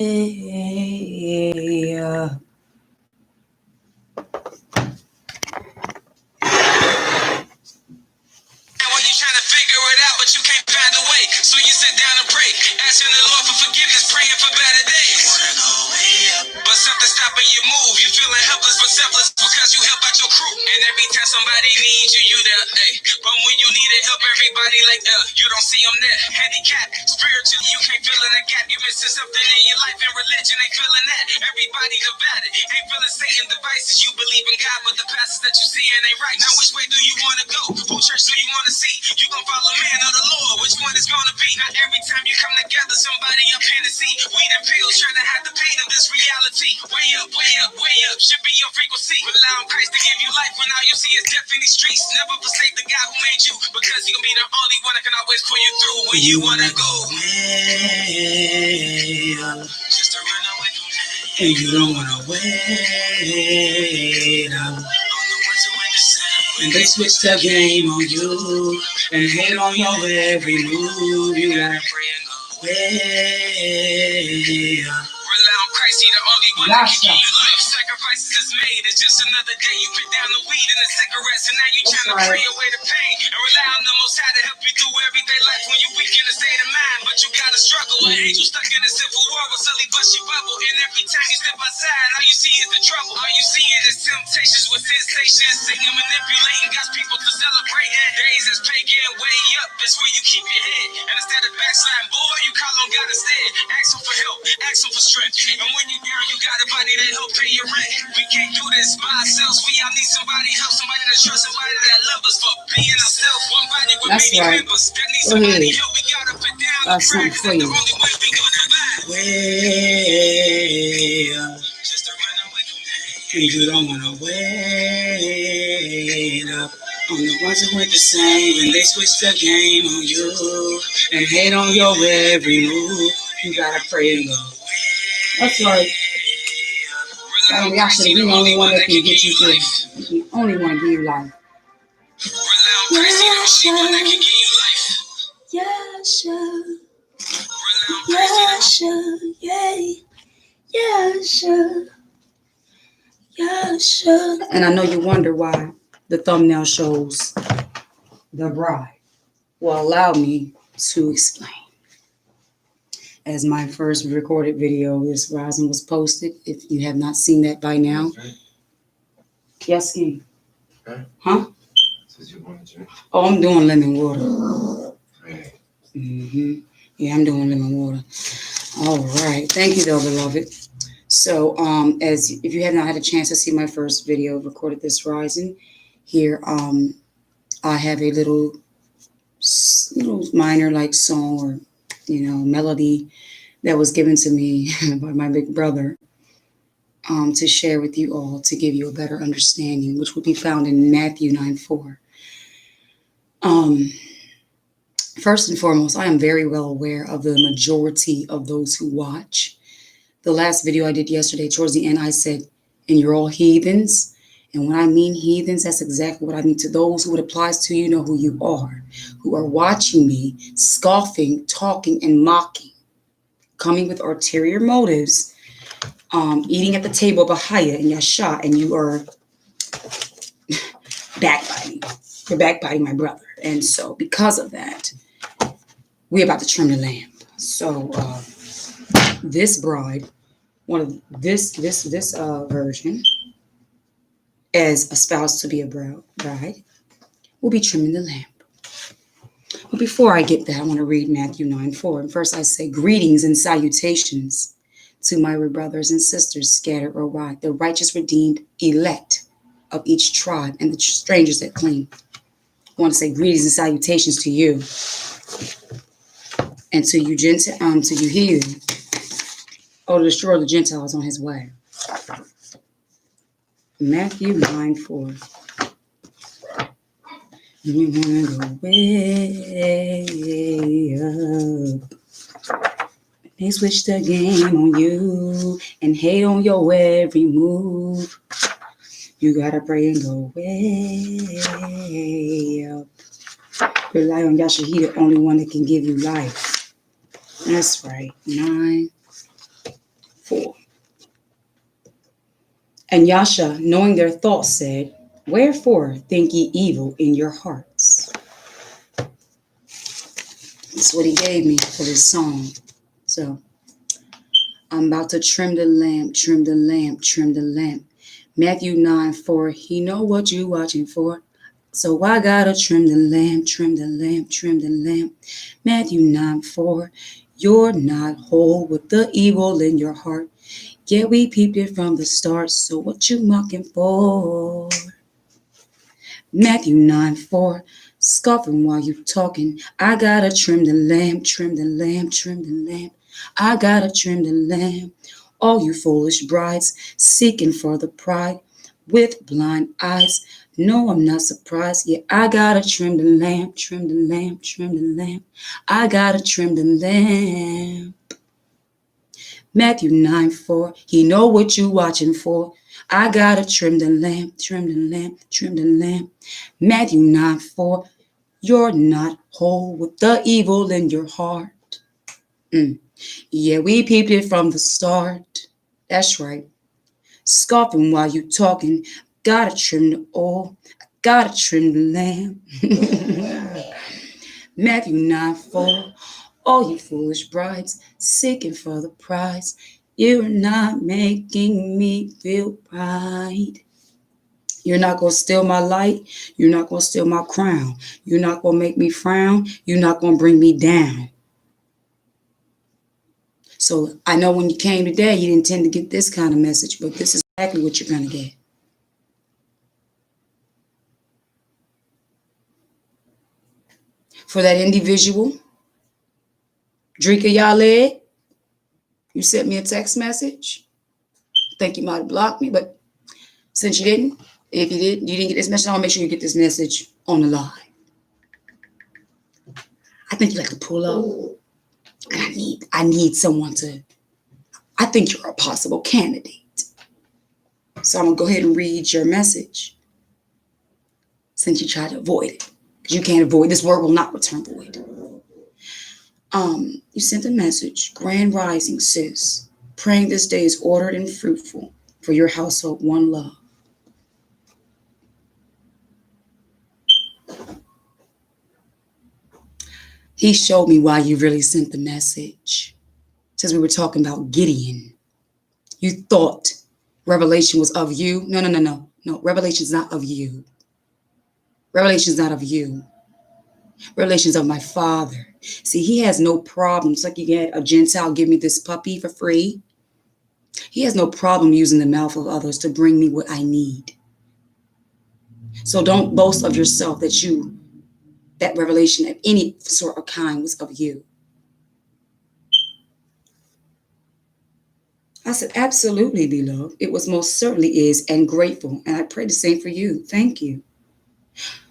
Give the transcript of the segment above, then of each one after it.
Trying to figure it out, but you can't find a way. So you sit down and pray, asking the Lord for forgiveness, praying for better days. But something stopping your move. You feeling helpless but selfless because you help out your crew. And every time somebody needs you, you there. Hey. But when you need to help everybody like you don't see them there. Handicapped, spiritually, you can't fill in the gap. You missing something in your life and religion ain't feeling that. Everybody divided, ain't feeling Satan devices. You believe in God, but the pastors that you seeing ain't right. Now which way do you want to go? Who church do you want to see? You gon' follow man or the Lord? Which one is gonna be? Not every time you come together, somebody up here to see. Weed and pills trying to hide the pain of this reality. Way up, way up, way up. Should be your frequency. Rely on Christ to give you life when all you see is death in these streets. Never forsake the God who made you, because he gonna be the only one that can always pull you through when you wanna go. Way up. Just to run away from pain. And you don't wanna wait up. When they switch the game on you and hate on your every move, you gotta pray and go way up. Rely on Christ, he the only one that can give you life. Sacrifices is made, it's just another day. You put down the weed and the cigarettes, and now you trying to pray away the pain and rely on the Most High to help you through everyday life when you weak in a state of mind. But you gotta struggle. An angel stuck in a civil war will suddenly bust your bubble, and every time you step outside, all you see is the trouble. All you seeing is temptations with sensations, Satan manipulating God's people to celebrating. Days as pagan, way up is where you keep your head, and instead of backsliding, boy, you call on God instead. Ask him for help, ask him for strength, and when you down, you got a body that help pay your rent. We can't do this by ourselves. We all need somebody help, somebody to trust, somebody that love us for being ourselves. One body with many members that need somebody help. We gotta put down the crack. That's the only way we gonna survive. Way up. Just to run away from pain. You don't wanna wait up. On the ones who went the same when they switch the game on you and hate on your every move. You gotta pray and go. That's right. Actually, he's the only one that can get you through. He's the only one to give you life. And I know you wonder why the thumbnail shows the bride. Well, allow me to explain. As my first recorded video, this rising was posted. If you have not seen that by now. Yes, Ski. Okay. Huh? Says you want to drink. Oh, I'm doing lemon water. Right. Yeah, I'm doing lemon water. All right. Thank you, though, beloved. So, as if you have not had a chance to see my first video recorded this rising, here, I have a little minor like song or melody that was given to me by my big brother to share with you all to give you a better understanding, which would be found in Matthew 9:4. First and foremost, I am very well aware of the majority of those who watch. The last video I did yesterday, towards the end, I said, and you're all heathens. And when I mean heathens, that's exactly what I mean. To those who it applies to, you know who you are, who are watching me, scoffing, talking, and mocking, coming with ulterior motives, eating at the table of Ahaya and Yasha, and you are backbiting. You're backbiting my brother. And so because of that, we're about to trim the lamb. So this bride, one of this version, as a spouse to be a bride, will be trimming the lamb. But before I get that, I want to read Matthew 9:4. And first I say, greetings and salutations to my brothers and sisters scattered worldwide, the righteous redeemed elect of each tribe and the strangers that cling. I want to say greetings and salutations to you and to you Gentile, to you heathen. Oh, to destroy the Gentiles on his way. Matthew 9:4. You wanna go way up. They switch the game on you and hate on your every move. You gotta pray and go way up. Rely on Yahshua, the only one that can give you life. That's right. 9. And Yasha, knowing their thoughts, said, "Wherefore think ye evil in your hearts?" That's what he gave me for this song. So I'm about to trim the lamp, trim the lamp, trim the lamp. Matthew 9:4. He know what you watching for. So I gotta trim the lamp, trim the lamp, trim the lamp. Matthew 9:4. You're not whole with the evil in your heart. Yeah, we peeped it from the start. So what you mocking for? Matthew 9:4. Scoffing while you talking. I gotta trim the lamp, trim the lamp, trim the lamp. I gotta trim the lamp. All you foolish brides seeking for the pride with blind eyes. No, I'm not surprised. Yeah, I gotta trim the lamp, trim the lamp, trim the lamp. I gotta trim the lamp. Matthew 9:4. He know what you watching for. I gotta trim the lamp, trim the lamp, trim the lamp. Matthew 9:4. You're not whole with the evil in your heart. Yeah, we peeped it from the start. That's right. Scoffing while you talking. Gotta trim the oil. Gotta trim the lamp. Matthew 9:4. All you foolish brides seeking for the prize. You're not making me feel right. You're not going to steal my light. You're not going to steal my crown. You're not going to make me frown. You're not going to bring me down. So I know when you came today, you didn't intend to get this kind of message, but this is exactly what you're going to get. For that individual, Drika Yale, you sent me a text message. I think you might have blocked me, but since you didn't, if you didn't get this message, I'll make sure you get this message on the live. I think you like to pull up. And I need someone to, I think you're a possible candidate. So I'm going to go ahead and read your message since you tried to avoid it. Because you can't avoid, this word will not return void. You sent a message, Grand Rising, sis. Praying this day is ordered and fruitful for your household, one love. He showed me why you really sent the message. Since we were talking about Gideon. You thought revelation was of you. No. Revelation is not of you. Revelation is not of you. Revelation is of my Father. See, he has no problems. Like you get a Gentile give me this puppy for free. He has no problem using the mouth of others to bring me what I need. So don't boast of yourself that revelation of any sort or kind was of you. I said, absolutely, beloved. It was most certainly is, and grateful. And I pray the same for you. Thank you.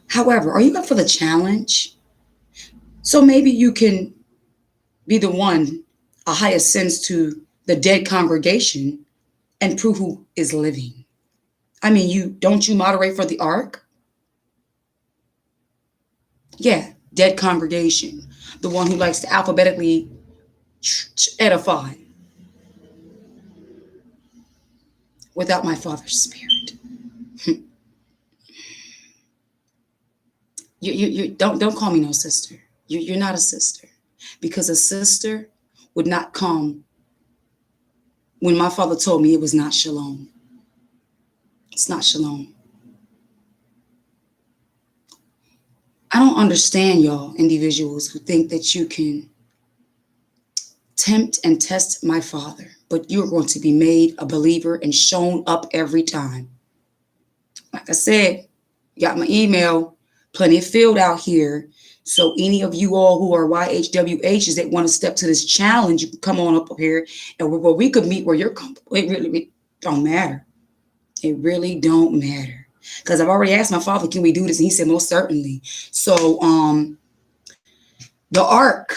However, are you up for the challenge? So maybe you can be the one, a higher sense to the dead congregation and prove who is living. I mean, don't you moderate for the ark? Yeah, dead congregation. The one who likes to alphabetically edify. Without my Father's Spirit. You don't call me no sister. You're not a sister. Because a sister would not come when my Father told me it was not shalom. It's not shalom. I don't understand y'all individuals who think that you can tempt and test my Father, but you're going to be made a believer and shown up every time. Like I said, you got my email, plenty of field out here. So any of you all who are YHWHs that want to step to this challenge, you can come on up here and we could meet where you're comfortable. It really don't matter. It really don't matter. Because I've already asked my Father, can we do this? And he said, most certainly. So the ark,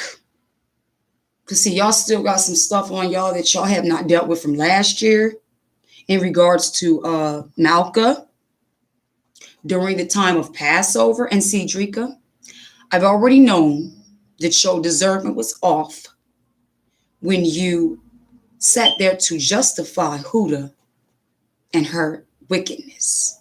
because see, y'all still got some stuff on y'all that y'all have not dealt with from last year in regards to Malka during the time of Passover. And see, Drika, I've already known that your discernment was off when you sat there to justify Huda and her wickedness.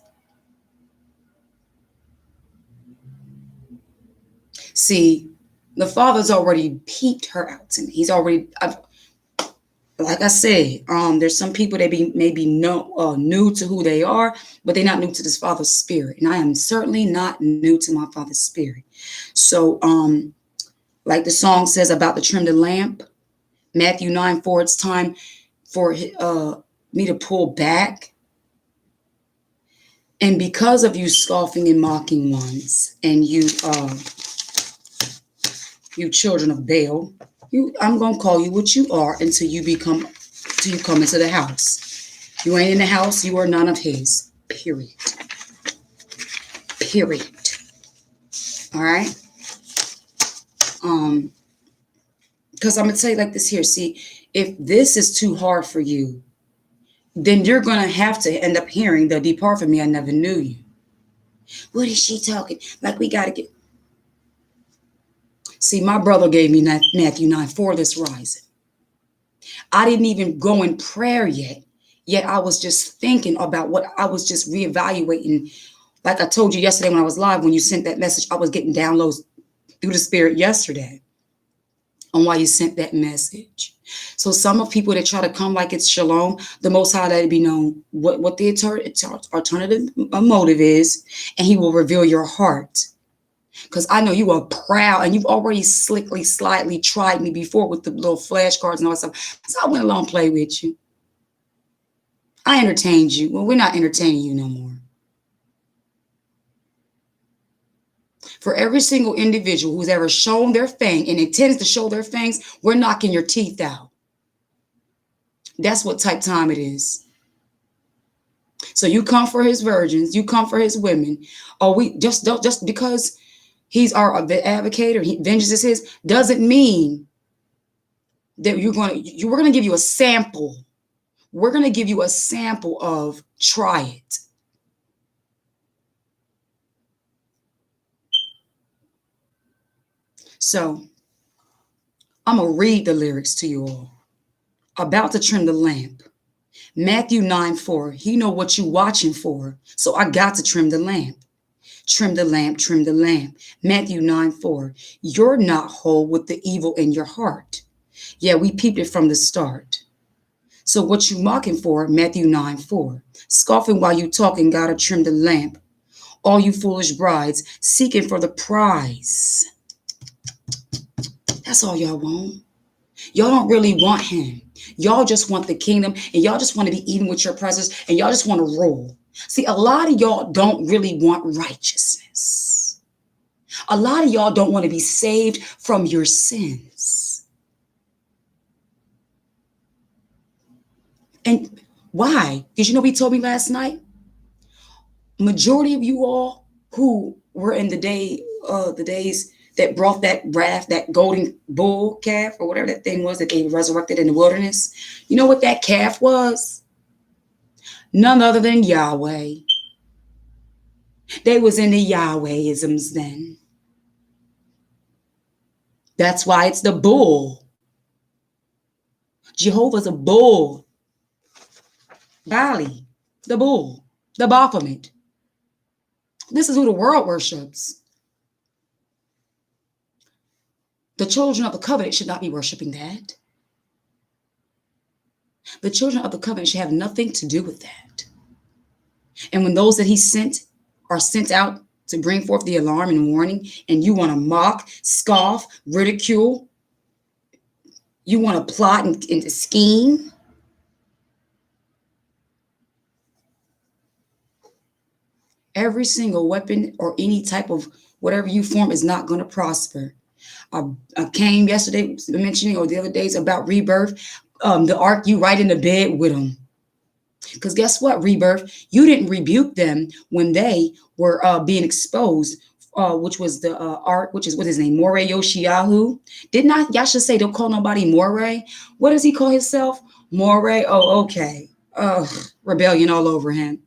See, the Father's already peeped her out to me. He's already, like I said, there's some people that maybe new to who they are, but they're not new to this Father's spirit. And I am certainly not new to my Father's spirit. So, like the song says about the trimmed lamp, Matthew 9:4, it's time for me to pull back. And because of you scoffing and mocking ones, and you children of Baal, I'm gonna call you what you are until you come into the house. You ain't in the house, you are none of his. Period. All right. Because I'm gonna tell you like this here. See, if this is too hard for you, then you're gonna have to end up hearing the "Depart from me, I never knew you." What is she talking? Like we gotta get. See, my brother gave me Matthew 9:4 this rising. I didn't even go in prayer yet. Yet I was just thinking about what I was just reevaluating. Like I told you yesterday when I was live, when you sent that message, I was getting downloads through the spirit yesterday on why you sent that message. So some of people that try to come like it's shalom, the Most High let it be known what the alternative motive is, and he will reveal your heart. Because I know you are proud, and you've already slightly tried me before with the little flashcards and all that stuff. So I went along and played with you. I entertained you. Well, we're not entertaining you no more. For every single individual who's ever shown their fang and intends to show their fangs, we're knocking your teeth out. That's what type time it is. So you come for his virgins, you come for his women, or we just because he's our advocate or vengeance is his, doesn't mean that we're going to give you a sample. We're going to give you a sample of try it. So I'm going to read the lyrics to you all. About to trim the lamp. Matthew 9:4. He know what you watching for. So I got to trim the lamp. Trim the lamp, trim the lamp. Matthew 9:4. You're not whole with the evil in your heart. Yeah, we peeped it from the start. So what you mocking for? Matthew 9:4. Scoffing while you talking, gotta trim the lamp. All you foolish brides seeking for the prize. That's all y'all want. Y'all don't really want him. Y'all just want the kingdom, and y'all just want to be eating with your presence, and y'all just want to rule. See, a lot of y'all don't really want righteousness. A lot of y'all don't want to be saved from your sins. And why? Because you know what he told me last night? Majority of you all who were in the days that brought that wrath, that golden bull calf or whatever that thing was that they resurrected in the wilderness. You know what that calf was? None other than Yahweh. They was in the Yahwehisms then. That's why it's the bull. Jehovah's a bull. Bali, the bull, the Baphomet. This is who the world worships. The children of the covenant should not be worshiping that. The children of the covenant should have nothing to do with that. And when those that he sent are sent out to bring forth the alarm and warning, and you want to mock, scoff, ridicule, you want to plot and scheme, every single weapon or any type of whatever you form is not going to prosper. I came yesterday mentioning, or the other days, about rebirth. The ark, you right in the bed with them. Because guess what, rebirth? You didn't rebuke them when they were being exposed, which was the ark, which is what his name, Moreh Yoshiyahu. Did not Yasha say don't call nobody Moreh? What does he call himself? Moreh? Oh, okay. Rebellion all over him.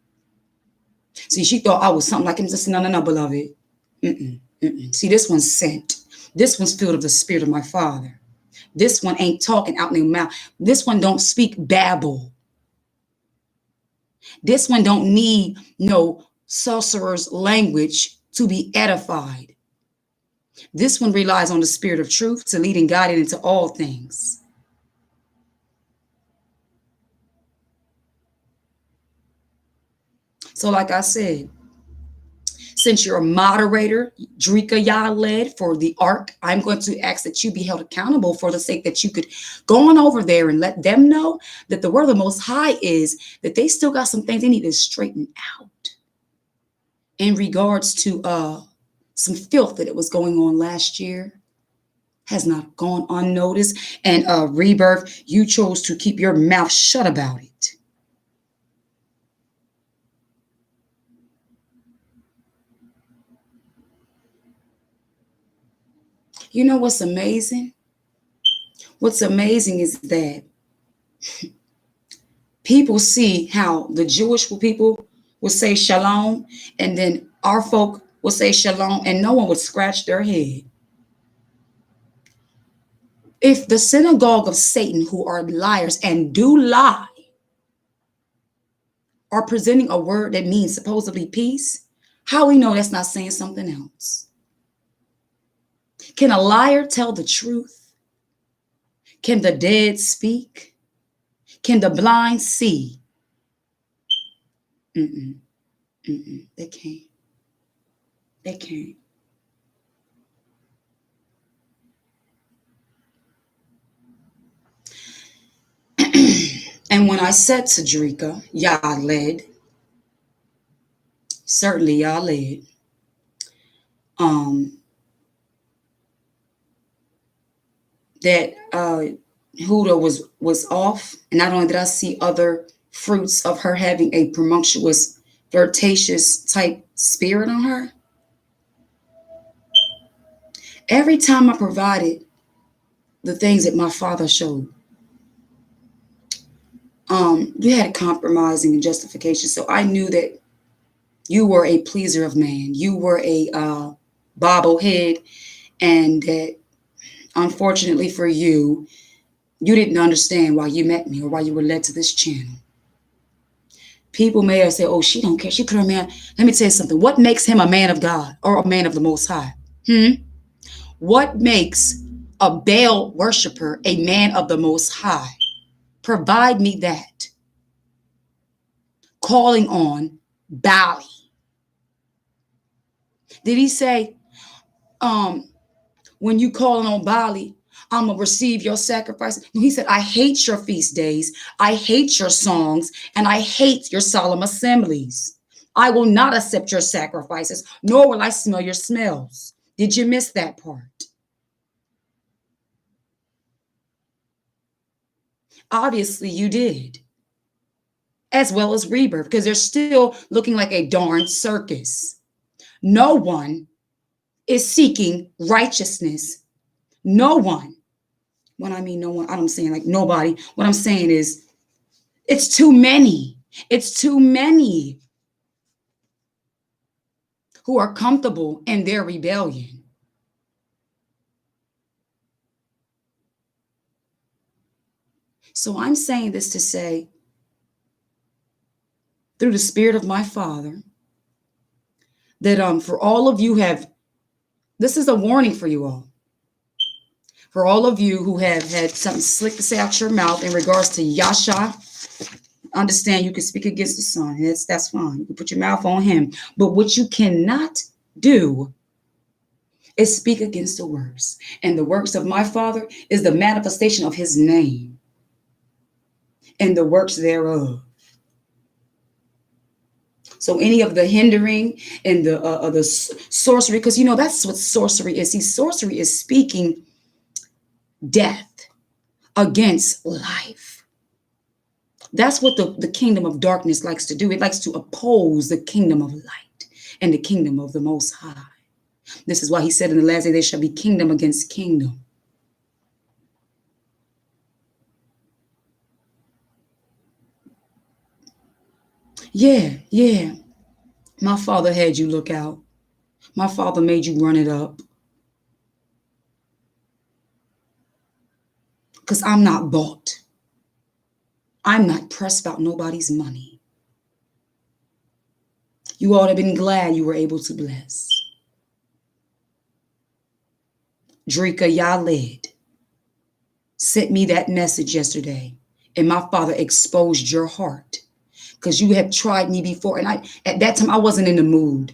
See, she thought I was something like him. Just no, beloved. See, this one's sent. This one's filled with the spirit of my Father. This one ain't talking out in their mouth. This one don't speak babble. This one don't need no sorcerer's language to be edified. This one relies on the spirit of truth to lead and guide it into all things. So like I said, since you're a moderator, Drika Yah led for the ARC, I'm going to ask that you be held accountable for the sake that you could go on over there and let them know that the word of the Most High is that they still got some things they need to straighten out in regards to some filth that was going on last year. Has not gone unnoticed. And Rebirth, you chose to keep your mouth shut about it. You know what's amazing? What's amazing is that people see how the Jewish people will say shalom, and then our folk will say shalom, and no one would scratch their head. If the synagogue of Satan, who are liars and do lie, are presenting a word that means supposedly peace, how we know that's not saying something else? Can a liar tell the truth? Can the dead speak? Can the blind see? They can't. They can't. And when I said to Drika, Yah led, certainly Yah led, that Huda was off, and not only did I see other fruits of her having a promiscuous, flirtatious type spirit on her, every time I provided the things that my father showed, you had compromising and justification. So I knew that you were a pleaser of man. You were a bobblehead, and that unfortunately for you, you didn't understand why you met me or why you were led to this channel. People may have said, oh, she don't care. She put her man. Let me tell you something. What makes him a man of God or a man of the Most High? What makes a Baal worshiper a man of the Most High? Provide me that. Calling on Bali. Did he say, when you calling on Bali, I'm going to receive your sacrifice? No, he said, I hate your feast days. I hate your songs, and I hate your solemn assemblies. I will not accept your sacrifices, nor will I smell your smells. Did you miss that part? Obviously, you did. As well as Rebirth, because they're still looking like a darn circus. No one is seeking righteousness. No one. When I mean no one, I don't saying like nobody. What I'm saying is it's too many. It's too many who are comfortable in their rebellion. So I'm saying this to say, through the spirit of my Father, that for all of you this is a warning for you all. For all of you who have had something slick to say out your mouth in regards to Yasha, understand you can speak against the Son. That's fine. You can put your mouth on him. But what you cannot do is speak against the works. And the works of my Father is the manifestation of his name and the works thereof. So any of the hindering and the sorcery, because you know that's what sorcery is. See, sorcery is speaking death against life. That's what the kingdom of darkness likes to do. It likes to oppose the kingdom of light and the kingdom of the Most High. This is why he said in the last day there shall be kingdom against kingdom. Yeah. My Father had you look out. My Father made you run it up. Because I'm not bought. I'm not pressed about nobody's money. You ought to have been glad you were able to bless. Drika Yaled sent me that message yesterday, and my Father exposed your heart because you have tried me before. And at that time, I wasn't in the mood.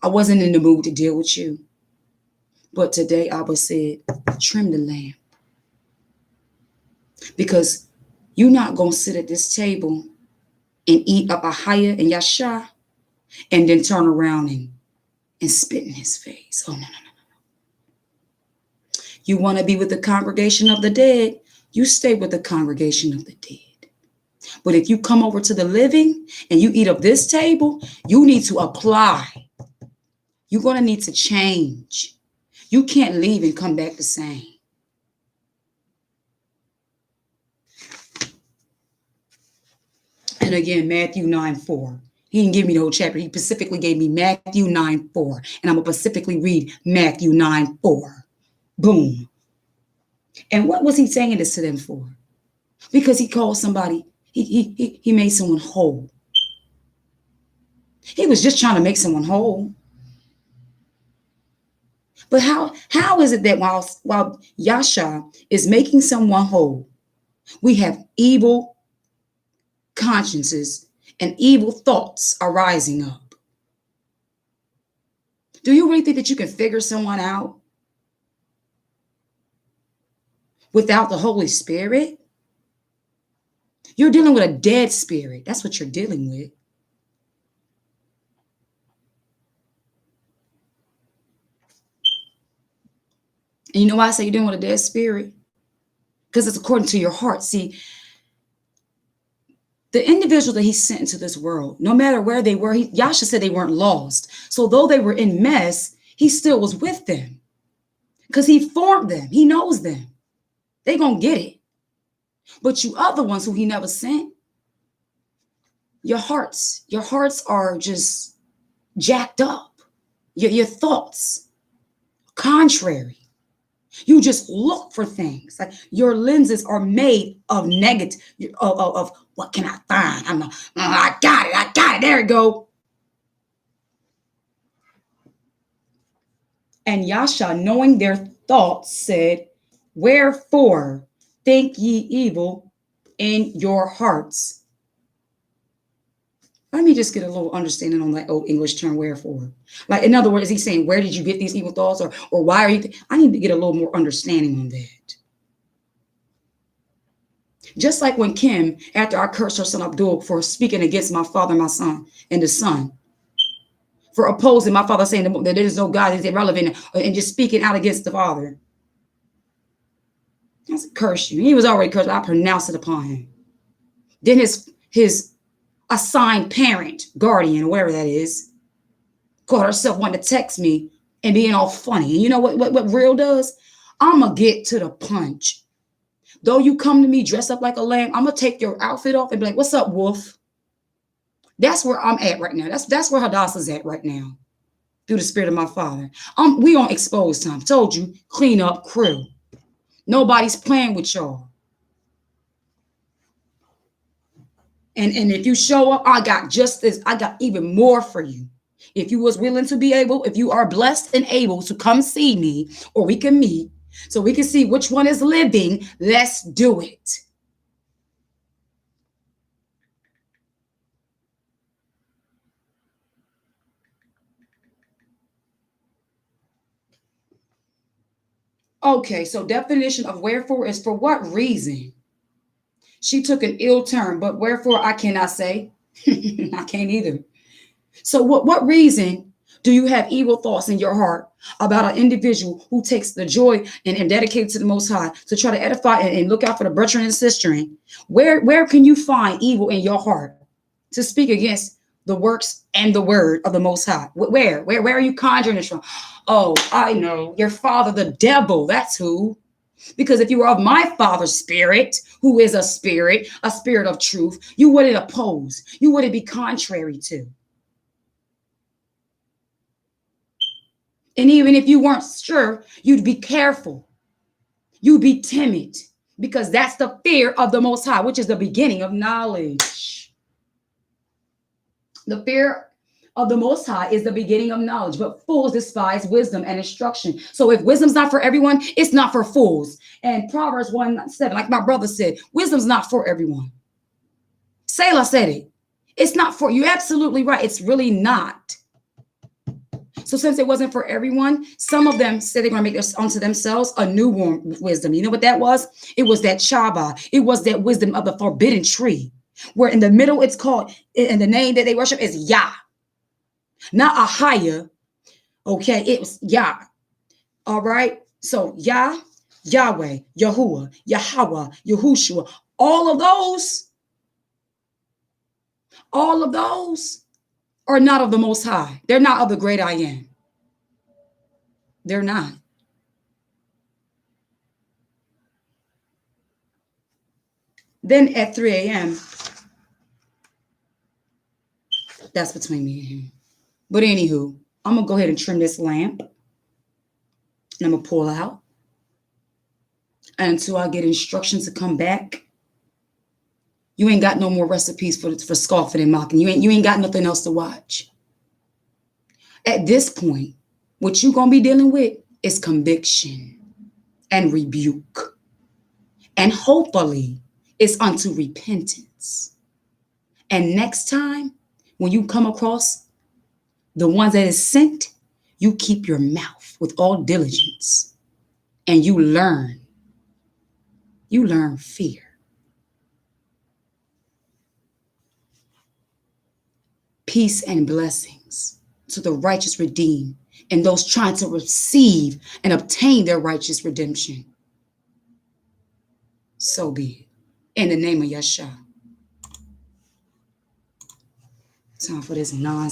I wasn't in the mood to deal with you. But today, Abba said, trim the lamb. Because you're not going to sit at this table and eat up Ahaya and Yasha and then turn around and spit in his face. Oh, no. You want to be with the congregation of the dead, you stay with the congregation of the dead. But if you come over to the living and you eat of this table, you need to apply. You're going to need to change. You can't leave and come back the same. And again, Matthew 9:4. He didn't give me the whole chapter. He specifically gave me Matthew 9:4. And I'm going to specifically read Matthew 9:4. Boom. And what was he saying this to them for? Because he called somebody, he made someone whole. He was just trying to make someone whole. But how is it that while Yasha is making someone whole, we have evil consciences and evil thoughts are rising up? Do you really think that you can figure someone out without the Holy Spirit? You're dealing with a dead spirit. That's what you're dealing with. And you know why I say you're dealing with a dead spirit? Because it's according to your heart. See, the individual that he sent into this world, no matter where they were, Yasha said they weren't lost. So though they were in mess, he still was with them because he formed them. He knows them. They gonna get it. But you other ones who he never sent, your hearts are just jacked up. Your thoughts, contrary. You just look for things. Like your lenses are made of negative, of what can I find? I got it. There it go. And Yasha, knowing their thoughts, said, wherefore think ye evil in your hearts? Let me just get a little understanding on that old English term, wherefore. Like, in other words, is he saying, where did you get these evil thoughts? Or why are you? I need to get a little more understanding on that. Just like when Kim, after I cursed her son Abdul for speaking against my father, my son, and the son, for opposing my father, saying that there is no God, is irrelevant, and just speaking out against the father. I said, curse you. He was already cursed. I pronounced it upon him. Then his assigned parent, guardian, whatever that is, called herself wanting to text me and being all funny. And you know what real does? I'm going to get to the punch. Though you come to me dressed up like a lamb, I'm going to take your outfit off and be like, what's up, wolf? That's where I'm at right now. That's where Hadassah's at right now. Through the spirit of my father. We on expose time. Told you, clean up crew. Nobody's playing with y'all. And if you show up, I got just this. I got even more for you. If you was willing to be able, if you are blessed and able to come see me, or we can meet, so we can see which one is living, let's do it. Okay, so definition of wherefore is for what reason? She took an ill turn, but wherefore I cannot say. I can't either. So what reason do you have evil thoughts in your heart about an individual who takes the joy and dedicates to the Most High to try to edify and look out for the brethren and sistering? Where can you find evil in your heart to speak against the works and the word of the Most High? Where are you conjuring this from? Oh, I know, your father, the devil. That's who. Because if you were of my father's spirit, who is a spirit of truth, you wouldn't oppose. You wouldn't be contrary to. And even if you weren't sure, you'd be careful. You'd be timid because that's the fear of the Most High, which is the beginning of knowledge. The fear of the Most High is the beginning of knowledge, but fools despise wisdom and instruction. So if wisdom's not for everyone, it's not for fools. And Proverbs 1:7, like my brother said, wisdom's not for everyone. Selah said it. It's not for you. Absolutely right. It's really not. So since it wasn't for everyone, some of them said they're going to make this unto themselves a new wisdom. You know what that was? It was that Chaba. It was that wisdom of the forbidden tree, where in the middle it's called, and the name that they worship is Yah, not Ahaya. Okay, it was Yah. All right. So Yah, Yahweh, Yahuwah, Yahweh, Yahushua, all of those are not of the Most High. They're not of the great I Am. They're not. Then at 3 a.m., that's between me and him. But anywho, I'm going to go ahead and trim this lamp. And I'm going to pull out. And until I get instructions to come back, you ain't got no more recipes for scoffing and mocking. You ain't got nothing else to watch. At this point, what you're going to be dealing with is conviction and rebuke. And hopefully it's unto repentance. And next time, when you come across the ones that is sent, you keep your mouth with all diligence. And you learn fear. Peace and blessings to the righteous redeemed and those trying to receive and obtain their righteous redemption. So be it. In the name of Yeshua. Time for this nonsense.